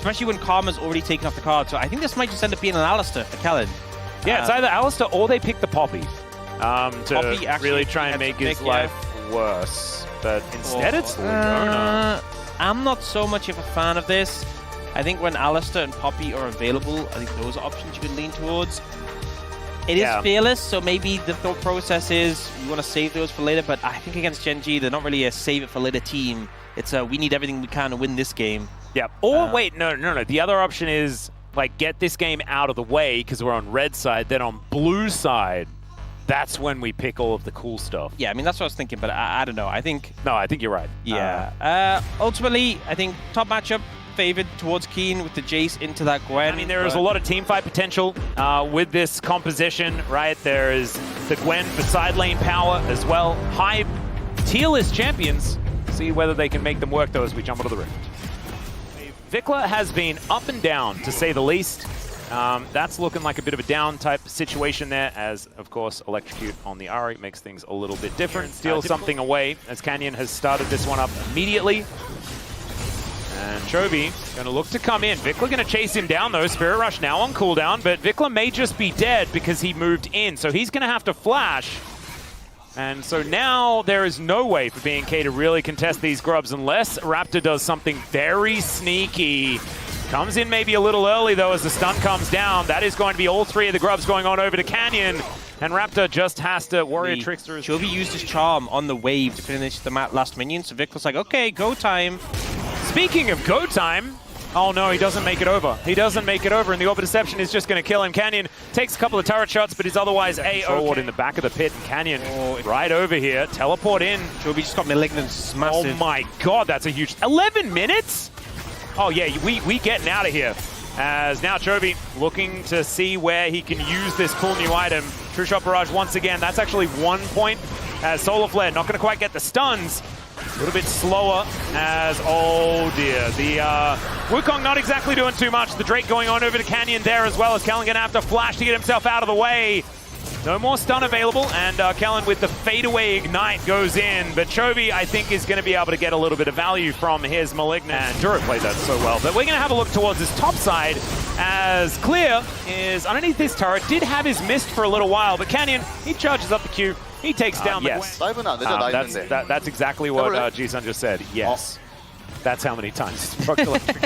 especially when Karma's already taken off the card. So I think this might just end up being an Alistair for Kellen. Yeah, it's either Alistair or they pick the Poppy to Poppy really try and make his life worse. But instead it's Leona. I'm not so much of a fan of this. I think when Alistair and Poppy are available, I think those are options you can lean towards. It is fearless, so maybe the thought process is you want to save those for later, but I think against Gen G, they're not really a save it for later team. It's a we need everything we can to win this game. Yeah. Or wait, no. The other option is like get this game out of the way because we're on red side, then on blue side, that's when we pick all of the cool stuff. Yeah, I mean, that's what I was thinking, but I don't know. I think... No, I think you're right. Yeah. Ultimately, I think top matchup favored towards Keen with the Jace into that Gwen. I mean, there is a lot of team fight potential with this composition, right? There is the Gwen for side lane power as well. High tier list champions. See whether they can make them work, though, as we jump into the rift. Vikla has been up and down, to say the least. That's looking like a bit of a down type situation there, as, of course, Electrocute on the Ahri makes things a little bit different. Steal something away, as Canyon has started this one up immediately. And Chovy going to look to come in. Vikla going to chase him down, though. Spirit Rush now on cooldown, but Vikla may just be dead because he moved in, so he's going to have to flash. And so now there is no way for BNK to really contest these grubs unless Raptor does something very sneaky. Comes in maybe a little early, though, as the stun comes down. That is going to be all three of the grubs going on over to Canyon. And Raptor just has to Warrior Trickster. Chovy used his charm on the wave to finish the last minion, so Vikla's like, okay, go time. Speaking of go time, oh no, he doesn't make it over. He doesn't make it over, and the Orb of Deception is just going to kill him. Canyon takes a couple of turret shots, but is otherwise A-OK. In the back of the pit, and Canyon right over here. Teleport in. Chovy just got Malignant's massive. Oh my god, that's a huge... 11 minutes? Oh yeah, we getting out of here. As now Chovy looking to see where he can use this cool new item. True Shot Barrage once again. That's actually 1 point. As Solar Flare not going to quite get the stuns. A little bit slower as, oh dear, the Wukong not exactly doing too much. The Drake going on over to Canyon there as well, as Kellen gonna have to flash to get himself out of the way. No more stun available, and Kellen with the fadeaway ignite goes in, but Chovy, I think, is going to be able to get a little bit of value from his Malignant. And Duro played that so well, but we're going to have a look towards his top side, as Clear is underneath this turret, did have his mist for a little while, but Canyon, he charges up the Q, he takes down the Gwen. That's exactly what G-Sun just said, yes. That's how many times it's broke electric.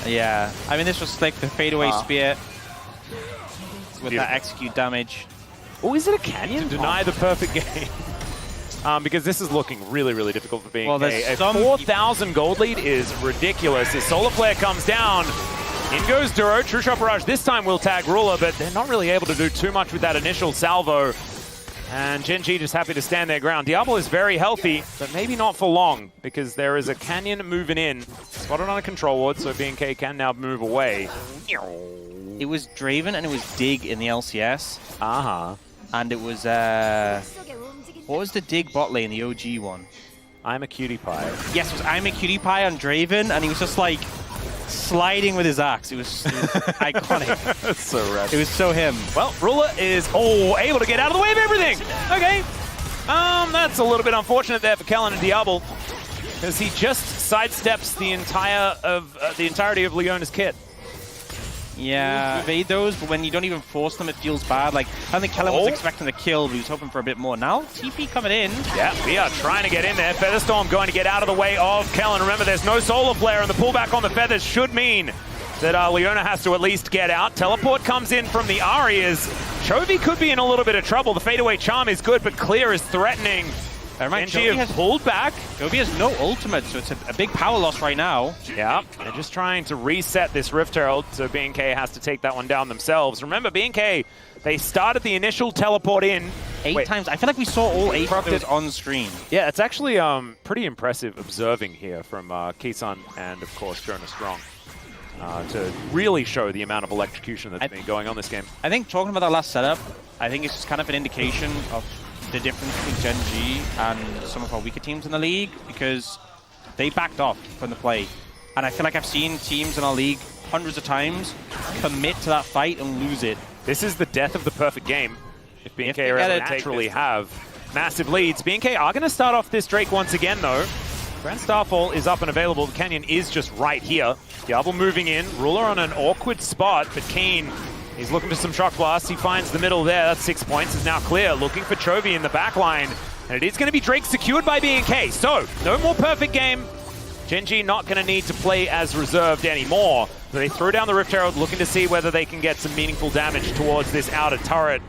Yeah, I mean, this was like the fadeaway spear. With that execute damage. Oh, is it a Canyon? To deny the perfect game. Because this is looking really, really difficult for being a 4,000 gold lead is ridiculous. As Solar Flare comes down, in goes Duro. True Shot Barrage this time will tag Ruler, but they're not really able to do too much with that initial salvo. And Gen G just happy to stand their ground. Diablo is very healthy, but maybe not for long, because there is a Canyon moving in. Spotted on a control ward, so BNK can now move away. It was Draven and it was Dig in the LCS. And it was, what was the Dig bot lane, the OG one? I'm a Cutie Pie. Yes, it was I'm a Cutie Pie on Draven, and he was just like sliding with his axe. It was iconic. That's so rad. It was so him. Well, Ruler is able to get out of the way of everything. Okay. That's a little bit unfortunate there for Kellen and Diablo, because he just sidesteps the entirety of Leona's kit. Yeah, evade those, but when you don't even force them, it feels bad. Like, I think Kellen was expecting the kill, but he was hoping for a bit more. Now, TP coming in. Yeah, we are trying to get in there. Featherstorm going to get out of the way of Kellen. Remember, there's no Solar Flare, and the pullback on the Feathers should mean that Leona has to at least get out. Teleport comes in from the Ahri as Chovy could be in a little bit of trouble. The fadeaway charm is good, but Clear is threatening. Chovy has pulled back. Chovy has no ultimate, so it's a big power loss right now. Yeah, they're just trying to reset this Rift Herald, so BNK has to take that one down themselves. Remember, BNK, they started the initial teleport in. 8 times. I feel like we saw all 8 of those on screen. Yeah, it's actually pretty impressive observing here from Kisan and, of course, Jonas Strong. To really show the amount of electrocution that's been going on this game. I think talking about that last setup, I think it's just kind of an indication of the difference between Gen G and some of our weaker teams in the league, because they backed off from the play. And I feel like I've seen teams in our league hundreds of times commit to that fight and lose it. This is the death of the perfect game. If BNK are able to naturally have massive leads. BNK are going to start off this Drake once again, though. Grand Starfall is up and available. Canyon is just right here. Diablo moving in. Ruler on an awkward spot, but Keen, he's looking for some shock blasts. He finds the middle there. That's 6 points. Is now clear. Looking for Chovy in the back line. And it is going to be Drake secured by BNK. So, no more perfect game. Gen.G not going to need to play as reserved anymore. So they throw down the Rift Herald, looking to see whether they can get some meaningful damage towards this outer turret.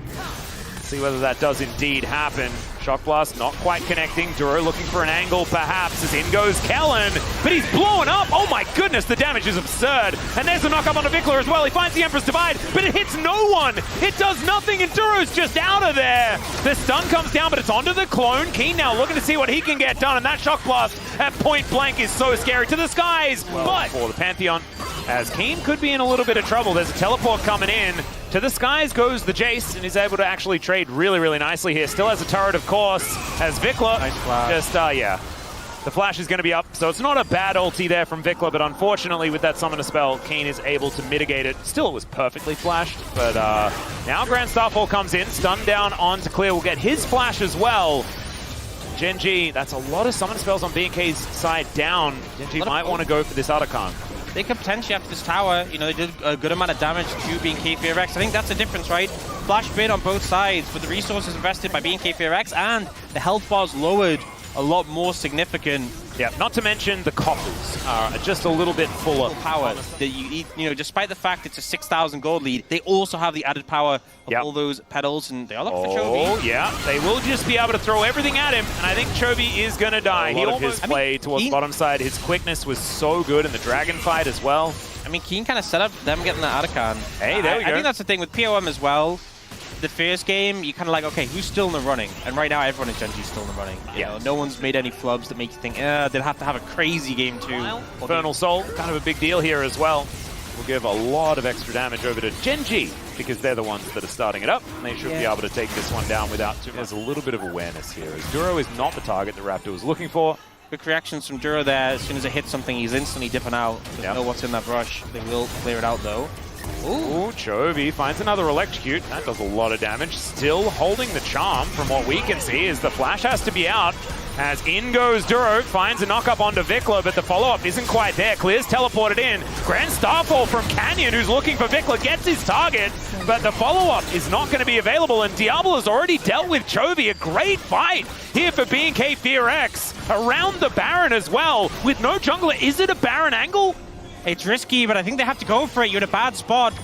See whether that does indeed happen. Shock Blast not quite connecting. Duro looking for an angle, perhaps, as in goes Kellen. But he's blowing up. Oh my goodness, the damage is absurd. And there's a knock up on Vikler as well. He finds the Emperor's Divide, but it hits no one. It does nothing, and Duro's just out of there. The stun comes down, but it's onto the clone. Keen now looking to see what he can get done, and that Shock Blast at point blank is so scary. To the skies, but for the Pantheon, as Keen could be in a little bit of trouble. There's a teleport coming in. To the skies goes the Jace, and he's able to actually trade really, really nicely here. Still has a turret, of course, as Vikler. Nice flash. Just, yeah. The flash is going to be up, so it's not a bad ulti there from Vikler, but unfortunately with that summoner spell, Keen is able to mitigate it. Still, it was perfectly flashed, but now Grand Starfall comes in, stun down onto Clear. Will get his flash as well. Gen.G, that's a lot of summoner spells on BNK's side down. Gen.G might want to go for this Otacon. They could potentially, after this tower, you know, they did a good amount of damage to BNK FearX. I think that's the difference, right? Flash bid on both sides, but the resources invested by BNK FearX and the health bars lowered a lot more significant. Yeah, not to mention the coffers are just a little bit fuller. Power that you eat, you know, despite the fact it's a 6,000 gold lead, they also have the added power of all those petals, and they are looking for Chovy. Oh, yeah, they will just be able to throw everything at him, and I think Chovy is going to die. He almost played towards the bottom side. His quickness was so good in the dragon fight as well. I mean, Keen kind of set up them getting the Otacon. Hey, there we go. I think that's the thing with POM as well. The first game, you kind of like, okay, who's still in the running? And right now, everyone in Gen.G is still in the running. You know, no one's made any flubs that make you think, they'll have to have a crazy game too. Infernal Soul, kind of a big deal here as well. Will give a lot of extra damage over to Gen.G because they're the ones that are starting it up. And they should be able to take this one down without too much. There's a little bit of awareness here, as Duro is not the target that Raptor was looking for. Quick reactions from Duro there. As soon as it hits something, he's instantly dipping out. Doesn't know what's in that brush. They will clear it out though. Ooh, Chovy finds another electrocute. That does a lot of damage. Still holding the charm from what we can see, is the flash has to be out. As in goes Duro, finds a knock-up onto Vikler, but the follow-up isn't quite there. Clear's teleported in. Grand Starfall from Canyon, who's looking for Vikler, gets his target, but the follow-up is not going to be available, and Diablo has already dealt with Chovy. A great fight here for BNK FearX. Around the Baron as well, with no jungler. Is it a Baron angle? It's risky, but I think they have to go for it. You're in a bad spot.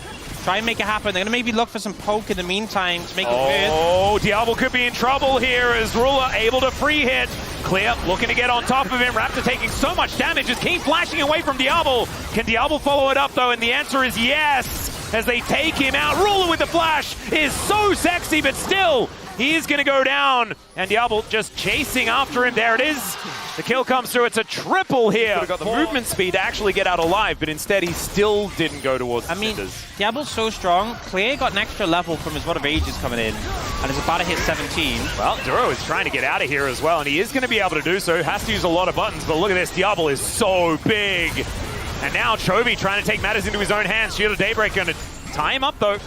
Try and make it happen. They're going to maybe look for some poke in the meantime to make it weird. Oh, Diablo could be in trouble here as Ruler able to free hit. Clear, looking to get on top of him. Raptor taking so much damage as Keen flashing away from Diablo. Can Diablo follow it up though? And the answer is yes, as they take him out. Ruler with the flash is so sexy, but still, he is going to go down. And Diablo just chasing after him. There it is. The kill comes through. It's a triple here. Could have got the movement speed to actually get out alive, but instead he still didn't go towards the cinders. Diablo's so strong. Clear got an extra level from his Rod of Ages coming in, and is about to hit 17. Well, Duro is trying to get out of here as well, and he is going to be able to do so. Has to use a lot of buttons, but look at this. Diablo is so big. And now Chovy trying to take matters into his own hands. Shield of Daybreak going to tie him up, though.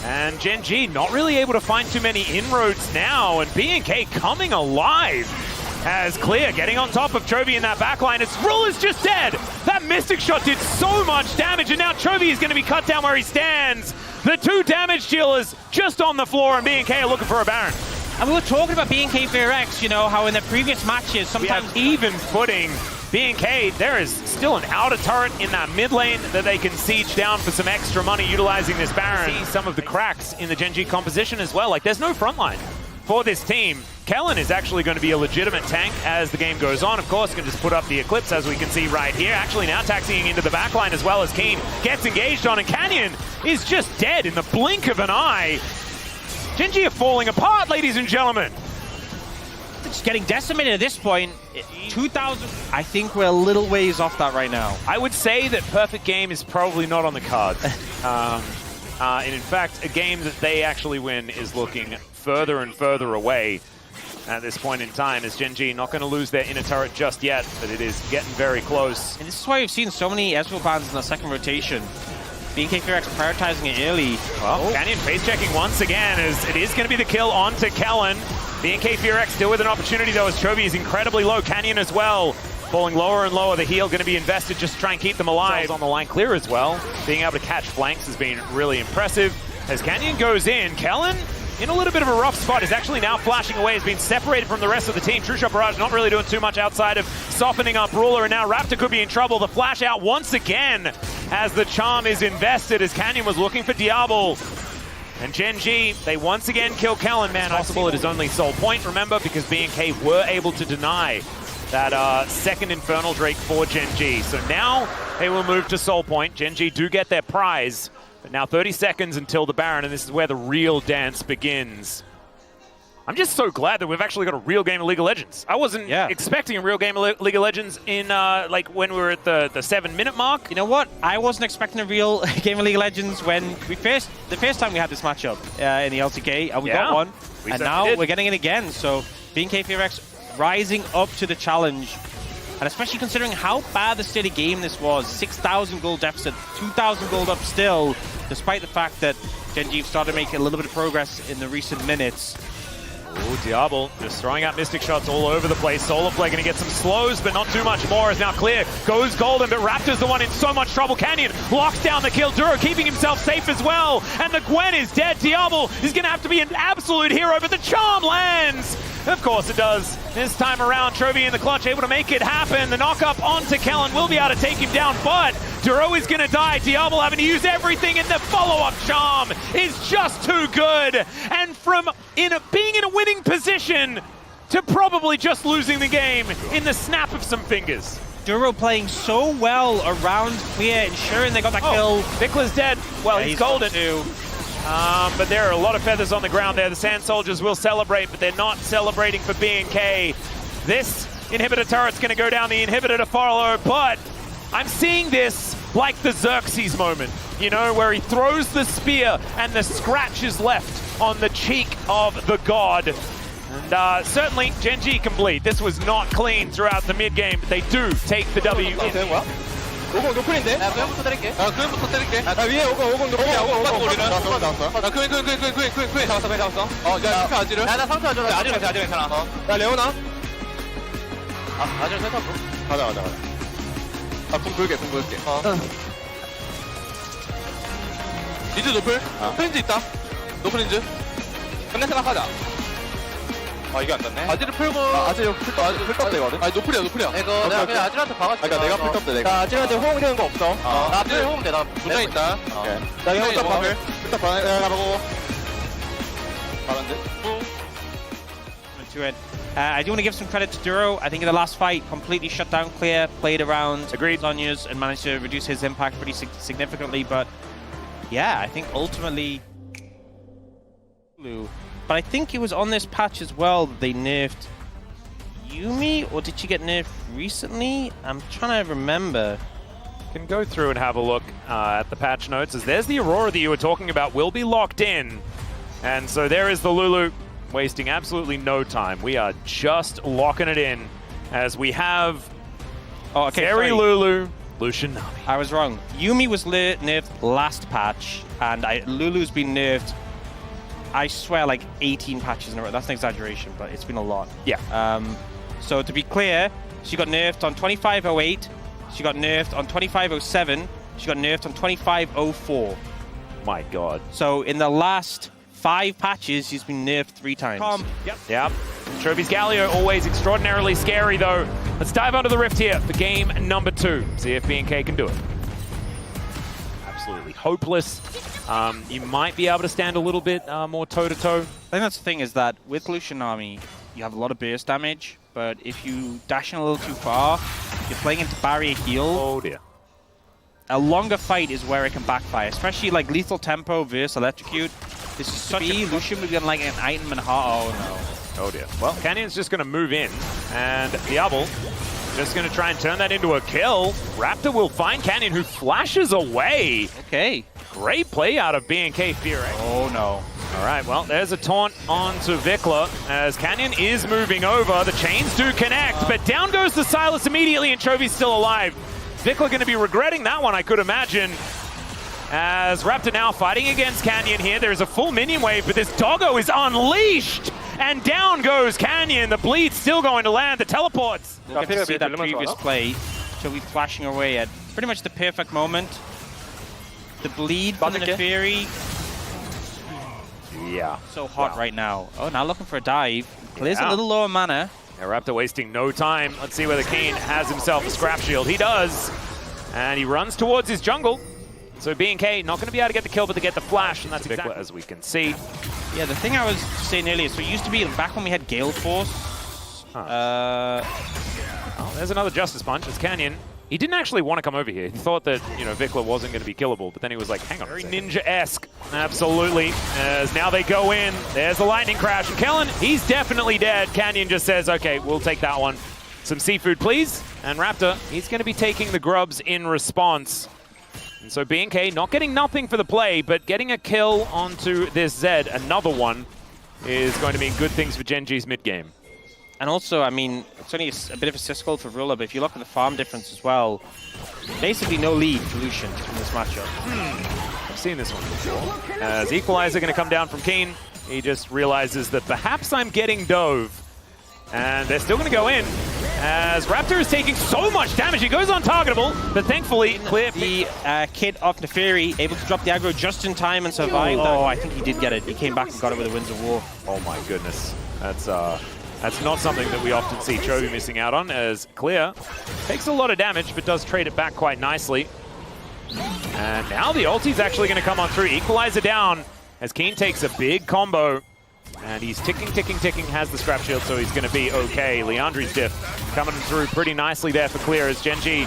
And Gen.G not really able to find too many inroads now, and BNK coming alive. As Clear getting on top of Chovy in that backline. It's Ruler's just dead. That Mystic Shot did so much damage, and now Chovy is going to be cut down where he stands. The two damage dealers just on the floor, and BNK are looking for a Baron. And we were talking about BNK FearX, you know, how in their previous matches, sometimes even footing. BNK, there is still an outer turret in that mid lane that they can siege down for some extra money utilizing this Baron. See some of the cracks in the Gen.G composition as well. Like, there's no front line for this team. Kellen is actually going to be a legitimate tank as the game goes on. Of course, can just put up the Eclipse as we can see right here. Actually now taxiing into the backline as well as Keen gets engaged on, and Canyon is just dead in the blink of an eye. Gen.G are falling apart, ladies and gentlemen. It's getting decimated at this point. 2,000. I think we're a little ways off that right now. I would say that perfect game is probably not on the cards. And in fact, a game that they actually win is looking further and further away at this point in time, as Gen.G not going to lose their inner turret just yet, but it is getting very close. And this is why we've seen so many Ezreal bans in the second rotation. BNK FearX prioritizing it early. Well, Canyon face checking once again, as it is going to be the kill onto Kellen. BNK FearX still with an opportunity though, as Chovy is incredibly low. Canyon as well. falling lower and lower. The heal going to be invested just to try and keep them alive. On the line clear as well. Being able to catch flanks has been really impressive. As Canyon goes in, Kellen in a little bit of a rough spot, is actually now flashing away, has been separated from the rest of the team. True Shot Barrage not really doing too much outside of softening up Ruler, and now Raptor could be in trouble. The flash out once again as the charm is invested, as Canyon was looking for Diablo. And Gen G, they once again kill Kellen. Man, possible it is only Soul Point, remember, because BNK were able to deny that second Infernal Drake for Gen G. So now they will move to Soul Point. Gen G do get their prize. But now 30 seconds until the Baron, and this is where the real dance begins. I'm just so glad that we've actually got a real game of League of Legends. I wasn't expecting a real game of League of Legends in like when we were at the 7-minute mark. You know what? I wasn't expecting a real game of League of Legends when the first time we had this matchup in the LCK, and we got one, and now we're getting it again. So BNK BFX rising up to the challenge. And especially considering how bad the state of game this was, 6,000 gold deficit, 2,000 gold up still, despite the fact that Gen G have started making a little bit of progress in the recent minutes. Oh, Diablo just throwing out Mystic shots all over the place. Solar Flare going to get some slows, but not too much more. Is now clear. Goes golden, but Raptor's the one in so much trouble. Canyon locks down the kill. Duro keeping himself safe as well. And the Gwen is dead. Diablo is going to have to be an absolute hero, but the charm lands. Of course it does. This time around, Trovy in the clutch, able to make it happen. The knock-up onto Kellen will be able to take him down, but Duro is going to die. Diablo having to use everything, and the follow-up charm is just too good. And from being in a winning position to probably just losing the game in the snap of some fingers. Duro playing so well around clear, ensuring they got that kill. Vikla's dead. Well, he's golden too. But there are a lot of feathers on the ground there. The Sand Soldiers will celebrate, but they're not celebrating for BNK. This inhibitor turret's going to go down the inhibitor to follow, but I'm seeing this like the Xerxes moment, you know, where he throws the spear and the scratch is left on the cheek of the god. And certainly Gen G can bleed. This was not clean throughout the mid-game, but they do take the W. 오공 노플인데? 야, 그냥부터 때릴게. 그냥부터 때릴게. 위에 오공 노플이야. 오공 우리는. 나왔어. 나 그냥 잡았어. 야, 이렇게 아지를. 야, 나 상처 안 줘. 아지를 괜찮아. 야, 레오나. 아지를 세탑. 가자. 궁 긁게. 리즈 노플. 프린즈 있다. 노플린즈. 끝내 생각하자. 이게 안 닿네. 아지를 풀고. 아지 여기 풀떡 되거든. 노플이야. 이거 내가 그냥 아지한테 박았지. 그러니까 내가 풀떡 돼. 나 아지한테 호응 되는 거 없어. 나 아지를 호응 돼. 나 문장 있다. 오케이. 나 이거 풀떡 박을. 풀떡 박을. 내가 가보고. 박은데. To it. I do want to give some credit to Duro. I think in the last fight, completely shut down clear, played around Zonia's and managed to reduce his impact pretty significantly. But yeah, I think ultimately... But I think it was on this patch as well that they nerfed Yuumi, or did she get nerfed recently? I'm trying to remember. Can go through and have a look at the patch notes, as there's the Aurora that you were talking about will be locked in. And so there is the Lulu, wasting absolutely no time. We are just locking it in as we have Fairy Lulu, Lucian Nami. I was wrong. Yuumi was nerfed last patch, and Lulu's been nerfed, I swear, like 18 patches in a row. That's an exaggeration, but it's been a lot. Yeah. So to be clear, she got nerfed on 2508, she got nerfed on 2507, she got nerfed on 2504. My God. So in the last 5 patches, she's been nerfed 3 times. Yep. Trophy's Galio, always extraordinarily scary, though. Let's dive onto the Rift here for game number 2. See if BNK can do it. Absolutely hopeless. You might be able to stand a little bit more toe-to-toe. I think that's the thing, is that with Lucian Nami, you have a lot of burst damage, but if you dash in a little too far, you're playing into barrier heal. Oh dear. A longer fight is where it can backfire, especially like lethal tempo versus electrocute. This is such a Lucian would be like an item and heart. Oh no. Oh dear. Well, Canyon's just going to move in, and Diablo just going to try and turn that into a kill. Raptor will find Canyon, who flashes away. Okay. Great play out of BNK Fear. Oh no. All right, well, there's a taunt onto Vikla as Canyon is moving over. The chains do connect, but down goes the Silas immediately, and Chovy's still alive. Vikla going to be regretting that one, I could imagine. As Raptor now fighting against Canyon here. There's a full minion wave, but this doggo is unleashed. and down goes Canyon. The bleed's still going to land. The teleports. We'll get to see that previous play. Chovy flashing away at pretty much the perfect moment. The bleed from the Neferi. Yeah. So hot right now. Oh, now looking for a dive. Clears a little lower mana. Yeah, Raptor wasting no time. Let's see whether Keen has himself a scrap shield. He does. And he runs towards his jungle. So B&K not going to be able to get the kill, but to get the flash, and that's exactly as we can see. Yeah, the thing I was saying earlier, so it used to be back when we had Gale Force. Oh, there's another Justice Punch. It's Canyon. He didn't actually want to come over here. He thought that, you know, Vikla wasn't going to be killable, but then he was like, hang on. Very ninja-esque. Absolutely. As now they go in. There's the lightning crash. And Kellen, he's definitely dead. Canyon just says, okay, we'll take that one. Some seafood, please. And Raptor, he's going to be taking the grubs in response. And so B&K not getting nothing for the play, but getting a kill onto this Zed, another one, is going to mean good things for Gen G's mid-game. And also, I mean, it's only a bit of a syscall for Ruler, but if you look at the farm difference as well, basically no lead for Lucian in this matchup. I've seen this one before. As Equalizer going to come down from Keen, he just realizes that perhaps I'm getting dove. And they're still going to go in, as Raptor is taking so much damage. He goes untargetable, but thankfully, clear. The kid of Neferi able to drop the aggro just in time and survive. Oh, I think he did get it. He came back and got it with the Winds of War. Oh my goodness. That's not something that we often see Chovy missing out on, as Clear takes a lot of damage, but does trade it back quite nicely. And now the ulti's actually going to come on through. Equalizer down, as Keen takes a big combo. And he's ticking, has the scrap shield, so he's going to be okay. Leandri's diff coming through pretty nicely there for Clear, as Gen G,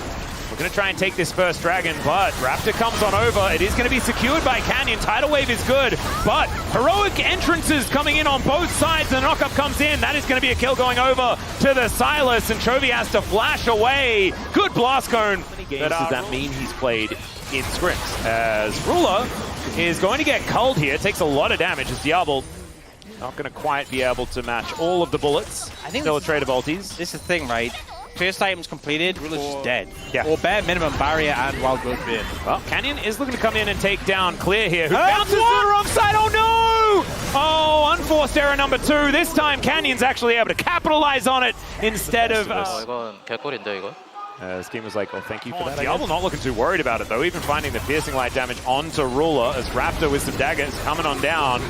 we're going to try and take this first dragon, but Raptor comes on over. It is going to be secured by Canyon. Tidal Wave is good, but heroic entrances coming in on both sides. The knockup comes in. That is going to be a kill going over to the Silas, and Chovy has to flash away. Good blast cone. How many games does that mean he's played in scrims? As Ruler is going to get culled here. Takes a lot of damage as Diablo not going to quite be able to match all of the bullets. I think still a trade of ultis. This is the thing, right? First item's completed, Ruler's just dead. Yeah. Or bare minimum barrier and wild growth beard. Well, Canyon is looking to come in and take down Clear here, who bounces to the wrong side. Oh no! Oh, unforced error number 2. This time Canyon's actually able to capitalize on it instead of... Scheme was like, oh, thank you for that. Diablo not looking too worried about it, though, even finding the piercing light damage onto Ruler, as Raptor with some daggers coming on down.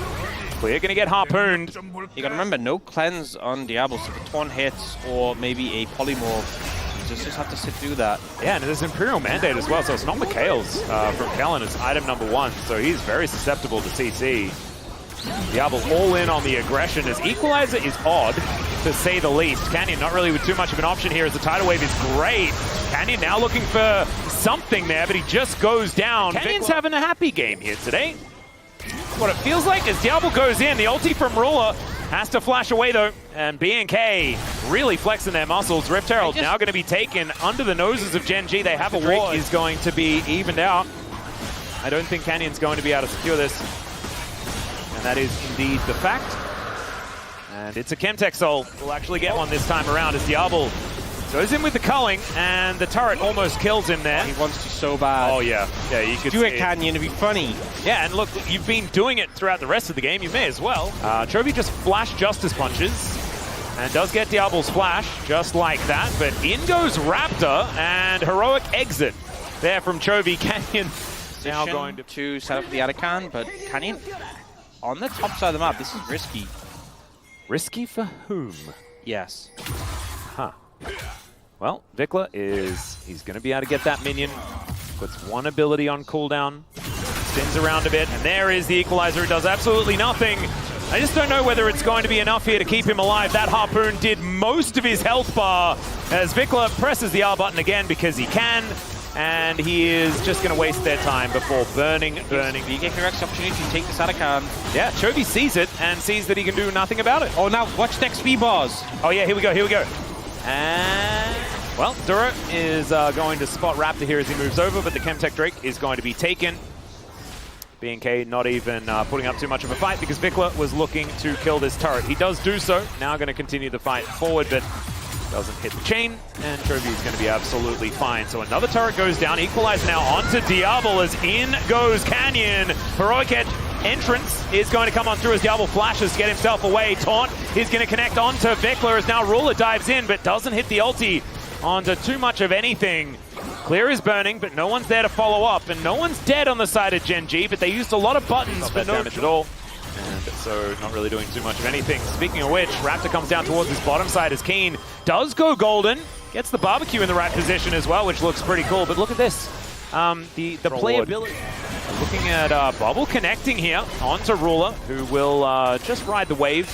Clear gonna get harpooned. You gotta remember, no cleanse on Diablo, so if a Torn hits or maybe a polymorph, you just have to sit through that. Yeah, and there's Imperial Mandate as well, so it's not Mikhail's from Kellen. It's item number 1, so he's very susceptible to CC. Diablo all in on the aggression, as Equalizer is odd, to say the least. Canyon not really with too much of an option here, as the Tidal Wave is great. Canyon now looking for something there, but he just goes down. Canyon's having a happy game here today. What it feels like as Diablo goes in, the ulti from Ruler has to flash away though, and B&K really flexing their muscles. Rift Herald now going to be taken under the noses of Gen G. They have a ward. Is going to be evened out. I don't think Canyon's going to be able to secure this, and that is indeed the fact. And it's a Chemtech Soul. We'll actually get one this time around as Diablo goes in with the culling, and the turret almost kills him there. He wants to so bad. Oh yeah, yeah, you could do it, Canyon, it'd be funny. Yeah, and look, you've been doing it throughout the rest of the game. You may as well. Chovy just flashed Justice Punches, and does get Diablo's flash, just like that. But in goes Raptor, and heroic exit there from Chovy. Canyon now going to set up the Atakan, but Canyon on the top side of the map. This is risky. Risky for whom? Yes. Huh. Well, Vikla he's going to be able to get that minion. Puts one ability on cooldown, spins around a bit, and there is the Equalizer. It does absolutely nothing. I just don't know whether it's going to be enough here to keep him alive. That harpoon did most of his health bar, as Vikla presses the R button again because he can, and he is just going to waste their time before burning. You get correct opportunity to take this Atakan. Yeah, Chovy sees it and sees that he can do nothing about it. Oh, now watch the XP bars. Oh yeah, here we go. And, well, Dura is going to spot Raptor here as he moves over, but the Chemtech Drake is going to be taken. B&K not even putting up too much of a fight because Vikla was looking to kill this turret. He does do so. Now going to continue the fight forward, but doesn't hit the chain, and Chovy is going to be absolutely fine. So another turret goes down. Equalize now onto Diablo as in goes Canyon. Heroic entrance is going to come on through as Diablo flashes to get himself away. Taunt He's going to connect onto Vikler as now Ruler dives in, but doesn't hit the ulti onto too much of anything. Clear is burning, but no one's there to follow up, and no one's dead on the side of Gen G, but they used a lot of buttons for no damage at all. And so not really doing too much of anything. Speaking of which, Raptor comes down towards his bottom side as Keen does go golden. Gets the barbecue in the right position as well, which looks pretty cool. But look at this. The playability. Looking at Bubble connecting here onto Ruler, who will just ride the wave.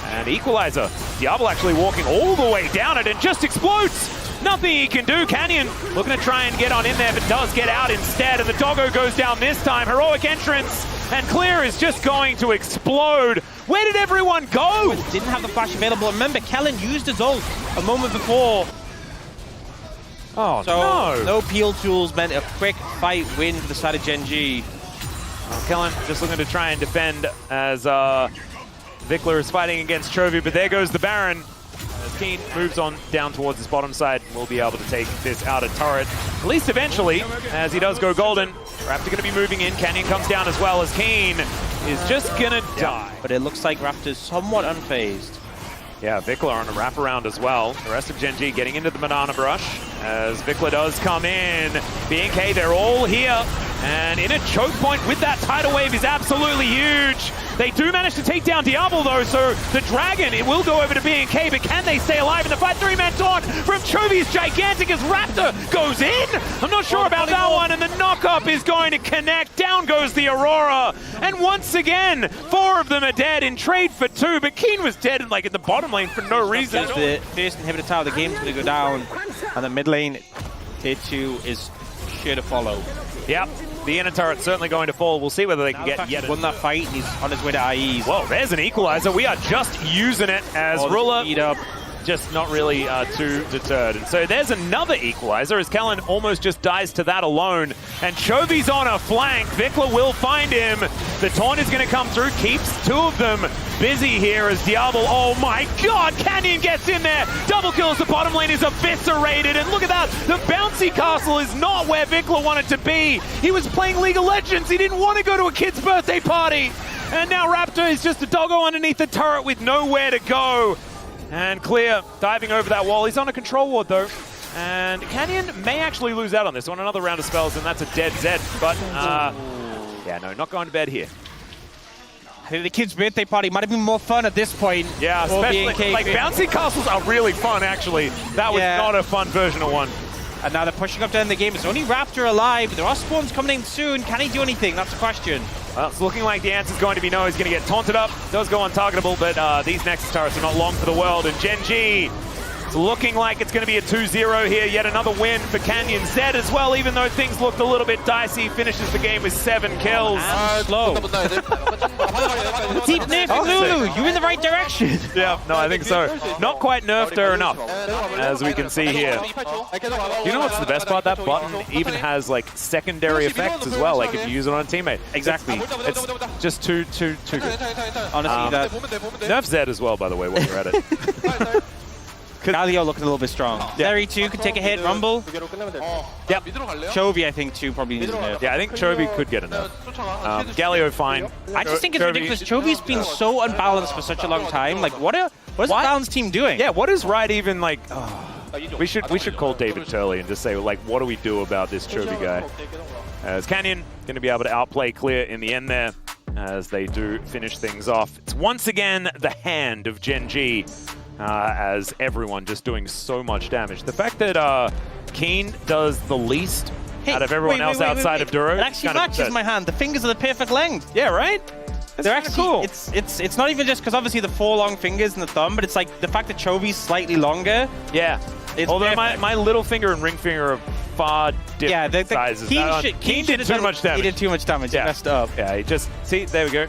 And Equalizer. Diablo actually walking all the way down it and just explodes. Nothing he can do. Canyon looking to try and get on in there, but does get out instead. And the doggo goes down this time. Heroic entrance. And Clear is just going to explode. Where did everyone go? Didn't have the flash available. Remember, Kellen used his ult a moment before. Oh, so no peel tools meant a quick fight win for the side of Gen G. Kellen just looking to try and defend as Vikler is fighting against Chovy, but there goes the Baron. As Keen moves on down towards his bottom side, we'll be able to take this outer turret, at least eventually, as he does go golden. Raptor going to be moving in. Canyon comes down as well as Keen is just going to die. But it looks like Raptor's somewhat unfazed. Yeah, Vikler on a wraparound as well. The rest of Gen G getting into the banana brush as Vikler does come in. BNK, they're all here. And in a choke point with that tidal wave is absolutely huge. They do manage to take down Diablo though, so the Dragon, it will go over to BNK, but can they stay alive in the fight? 3-man taunt from Chovy's gigantic as Raptor goes in. I'm not sure about that one, and the knock-up is going to connect. Down goes the Aurora. And once again, 4 of them are dead in trade for 2, but Keen was dead in the bottom lane for no reason. The first inhibitor tower, the game's going to go down, and the mid lane, tier 2 is sure to follow. Yep. The inner turret's certainly going to fall. We'll see whether they can get yet. Won that fight, and he's on his way to IEs. Whoa, there's an equalizer. We are just using it as Ruler just not really too deterred. And so there's another equalizer as Kellen almost just dies to that alone. And Chovy's on a flank. Vikler will find him. The taunt is going to come through. Keeps 2 of them busy here as Diablo. Oh my god, Canyon gets in there. Double kills. The bottom lane is eviscerated. And look at that. The bouncy castle is not where Vikler wanted to be. He was playing League of Legends. He didn't want to go to a kid's birthday party. And now Raptor is just a doggo underneath the turret with nowhere to go. And Clear diving over that wall. He's on a control ward though. And Canyon may actually lose out on this one. Another round of spells and that's a dead Zed. But yeah, no, not going to bed here. I think the kid's birthday party might have been more fun at this point. Yeah, especially bouncy castles are really fun actually. That was not a fun version of one. And now they're pushing up down the game. It's only Raptor alive. There are spawns coming in soon. Can he do anything? That's the question. Well, it's looking like the answer is going to be no. He's going to get taunted up. Does go untargetable, but these Nexus turrets are not long for the world. And Gen G, it's looking like it's going to be a 2-0 here. Yet another win for Canyon. Zed as well, even though things looked a little bit dicey. Finishes the game with 7 kills. And slow. Deep nerfing Lulu. You're in the right direction. Yeah, no, I think so. Not quite nerfed her enough, as we can see here. You know what's the best part? That button even has secondary effects as well, if you use it on a teammate. Exactly. It's just too good. Honestly, that Nerf Zed as well, by the way, while you're at it. Galio looking a little bit strong. Derry too could take a hit. Rumble. Yep. Chovy, I think, too, probably needs a nerf. Yeah, I think Chovy could get a nerf. Galio, fine. I just think it's ridiculous. Chovy's been so unbalanced for such a long time. What is the balanced team doing? Yeah, what is right even we should call David Turley and just say, what do we do about this Chovy guy? As Canyon going to be able to outplay Clear in the end there, as they do finish things off. It's once again the hand of Gen G. As everyone just doing so much damage. The fact that Keen does the least out of everyone else outside of Duro. It actually matches my hand. The fingers are the perfect length. Yeah, right? They're actually cool. It's not even just because obviously the 4 long fingers and the thumb, but it's the fact that Chovy's slightly longer. Yeah. Although my little finger and ring finger are far different sizes. Keen did too much damage. He did too much damage. He messed up. Yeah, he just... See, there we go.